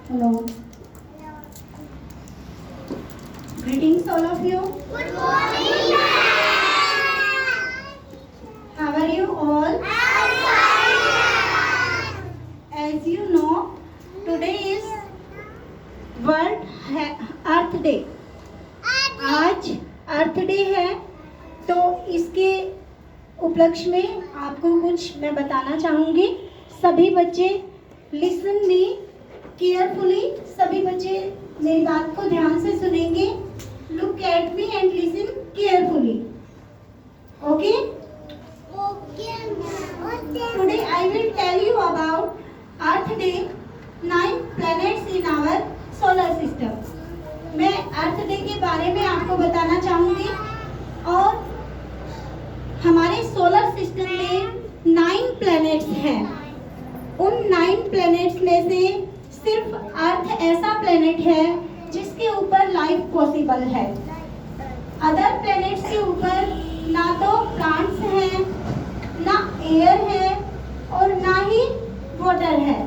Hello. Greetings all of you. Good morning, ma'am. How are you all? I'm fine. As you know, today is World Earth Day. आज अर्थ day है, तो इसके उपलक्ष्य में आपको कुछ मैं बताना चाहूँगी। सभी बच्चे लिसन मी केयरफुली, सभी बच्चे मेरी बात को ध्यान से सुनेंगे। Look at me and listen carefully, okay? Today I will tell you about Earth Day, 9 planets in our solar system. मैं अर्थ डे के बारे में आपको बताना चाहूँगी और हमारे सोलर सिस्टम में 9 प्लैनेट्स हैं। उन 9 प्लैनेट्स में से सिर्फ अर्थ ऐसा प्लैनेट है जिसके ऊपर लाइफ पॉसिबल है। अदर प्लैनेट्स के ऊपर ना तो प्लांट्स हैं, ना एयर है और ना ही वाटर है,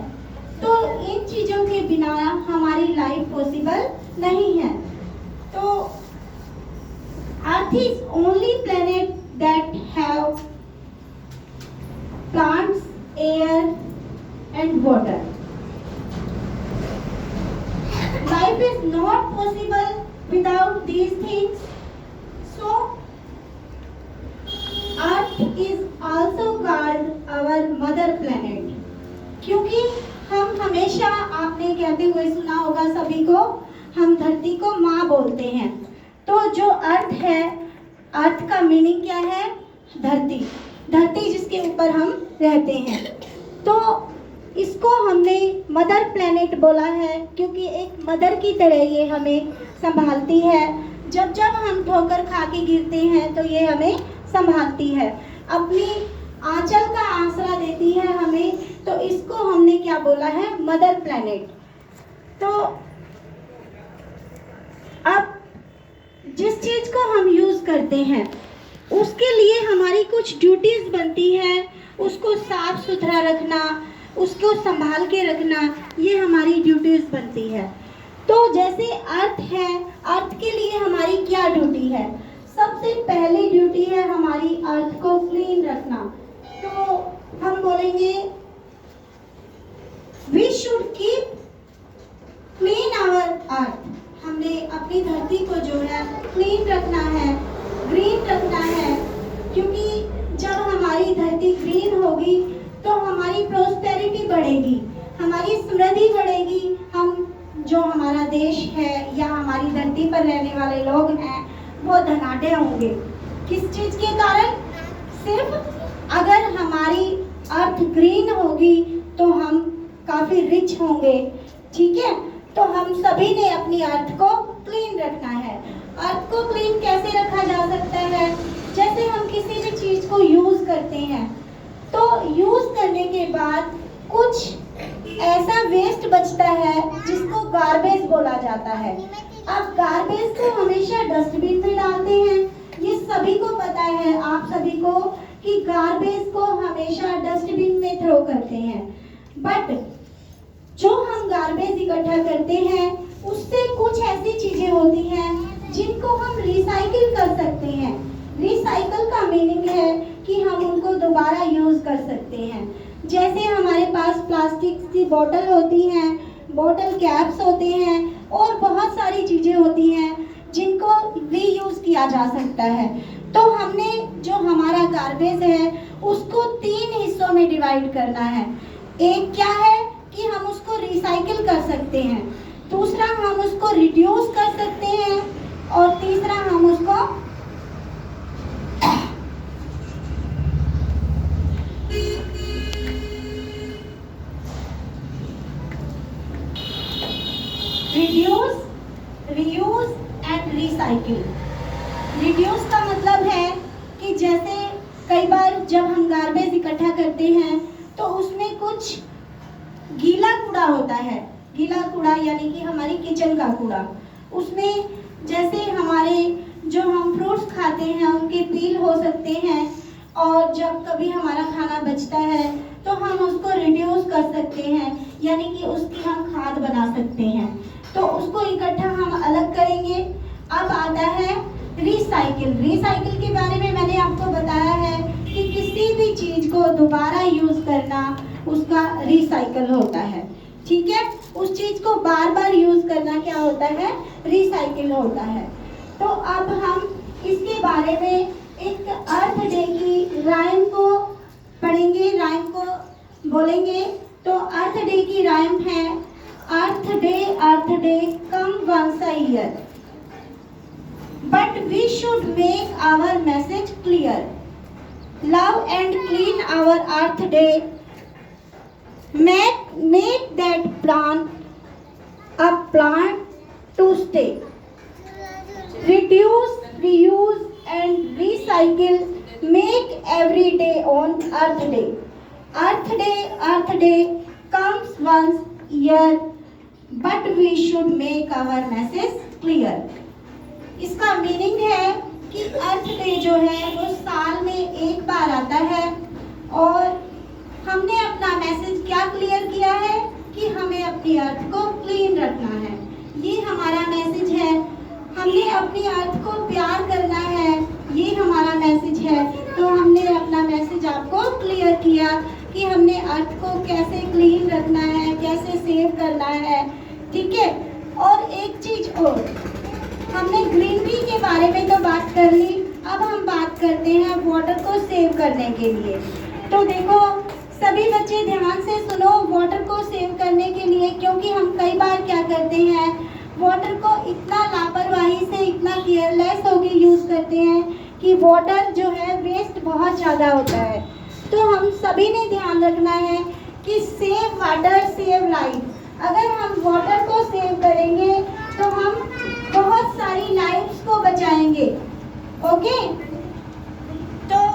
तो इन चीज़ों के बिना हमारी लाइफ पॉसिबल नहीं है। तो earth is only planet that have plants, air and water. Life is not possible without these things. So, Earth is also called our mother planet. क्योंकि हम हमेशा, आपने कहते हुए सुना होगा सभी को, हम धरती को माँ बोलते हैं। तो जो अर्थ है, अर्थ का मीनिंग क्या है? धरती, धरती जिसके ऊपर हम रहते हैं। तो इसको हमने मदर प्लैनेट बोला है क्योंकि एक मदर की तरह ये हमें संभालती है। जब जब हम ठोकर खा के गिरते हैं तो ये हमें संभालती है, अपनी आंचल का आसरा देती है हमें। तो इसको हमने क्या बोला है? Mother planet. तो अब जिस चीज़ को हम यूज़ करते हैं उसके लिए हमारी कुछ ड्यूटीज़ बनती है। उसको साफ सुथरा रखना, उसको संभाल के रखना, ये हमारी ड्यूटीज बनती है। तो जैसे अर्थ है, अर्थ के लिए हमारी क्या ड्यूटी है? सबसे पहली ड्यूटी है हमारी अर्थ को क्लीन रखना। तो हम बोलेंगे we should keep clean our earth. हमने अपनी धरती को जो है क्लीन रखना है, ग्रीन रखना है, क्योंकि जब हमारी धरती ग्रीन होगी तो हमारी प्रोस्पेरिटी बढ़ेगी, हमारी समृद्धि बढ़ेगी। हम जो हमारा देश है या हमारी धरती पर रहने वाले लोग हैं वो धनाढ्य होंगे। किस चीज़ के कारण? सिर्फ अगर हमारी अर्थ ग्रीन होगी तो हम काफ़ी रिच होंगे। ठीक है, तो हम सभी ने अपनी अर्थ को क्लीन रखना है। अर्थ को क्लीन कैसे रखा जा सकता है? जैसे हम किसी भी चीज़ को यूज़ करते हैं तो यूज करने के बाद कुछ ऐसा वेस्ट बचता है जिसको गार्बेज बोला जाता है। अब गार्बेज को हमेशा डस्टबिन में डालते हैं, ये सभी को पता है, आप सभी को, कि गार्बेज को हमेशा डस्टबिन में थ्रो करते हैं। बट जो हम गार्बेज इकट्ठा करते हैं उससे कुछ ऐसी चीजें होती हैं जिनको हम रिसाइकिल कर सकते हैं। रिसाइकल का मीनिंग है कि हम उनको दोबारा यूज़ कर सकते हैं। जैसे हमारे पास प्लास्टिक की बोतल होती हैं, बोतल कैप्स होते हैं और बहुत सारी चीज़ें होती हैं जिनको रीयूज़ किया जा सकता है। तो हमने जो हमारा गार्बेज है उसको 3 हिस्सों में डिवाइड करना है। एक क्या है कि हम उसको रिसाइकिल कर सकते हैं, दूसरा हम उसको रिड्यूस कर सकते हैं और तीसरा हम उसको reduce, reuse and recycle. Reduce का मतलब है कि जैसे कई बार जब हम गार्बेज इकट्ठा करते हैं तो उसमें कुछ गीला कूड़ा होता है। गीला कूड़ा यानी कि हमारी किचन का कूड़ा। उसमें जैसे हमारे जो हम फ्रूट्स खाते हैं उनके पील हो सकते हैं और जब कभी हमारा खाना बचता है तो हम उसको रिड्यूस कर सकते हैं, यानी कि उसकी हम खाद बना सकते हैं। तो उसको इकट्ठा हम अलग करेंगे। अब आता है रिसाइकिल। रिसाइकिल के बारे में मैंने आपको बताया है कि किसी भी चीज़ को दोबारा यूज़ करना उसका रिसाइकिल होता है, ठीक है। उस चीज़ को बार बार यूज़ करना क्या होता है, रिसाइकिल होता है। तो अब हम इसके बारे में एक अर्थ डे की राइम को पढ़ेंगे, राइम को बोलेंगे। तो अर्थ डे की राइम है, earth day come once a year, but we should make our message clear, love and clean our earth day, make that plant a plant to stay, reduce, reuse and recycle, make every day on earth day. Earth day comes once year, but we should make our message clear. इसका meaning है कि अर्थ day जो है वो साल में एक बार आता है और हमने अपना मैसेज क्या क्लियर किया है कि हमें अपनी अर्थ को क्लीन रखना है। ये हमारा मैसेज है। हमने अपनी अर्थ को प्यार करना है, ये हमारा मैसेज है। तो हमने अपना मैसेज आपको क्लियर किया कि हमने अर्थ को कैसे क्लीन रखना है, कैसे सेव करना है, ठीक है। और एक चीज और, हमने ग्रीनरी के बारे में तो बात कर ली, अब हम बात करते हैं वाटर को सेव करने के लिए। तो देखो सभी बच्चे ध्यान से सुनो, वाटर को सेव करने के लिए, क्योंकि हम कई बार क्या करते हैं, वाटर को इतना लापरवाही से, इतना केयरलेस होकर यूज़ करते हैं कि वाटर जो है वेस्ट बहुत ज़्यादा होता है। तो हम सभी ने ध्यान रखना है कि सेव वाटर सेव लाइफ। अगर हम वाटर को सेव करेंगे तो हम बहुत सारी लाइफ्स को बचाएंगे, ओके। तो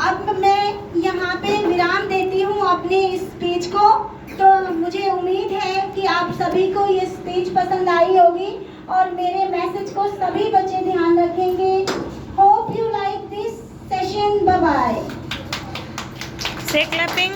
अब मैं यहाँ पे विराम देती हूँ अपने इस स्पीच को। तो मुझे उम्मीद है कि आप सभी को ये स्पीच पसंद आई होगी और मेरे मैसेज को सभी बच्चे ध्यान रखेंगे। Hope you like this session. Bye bye. Say clapping.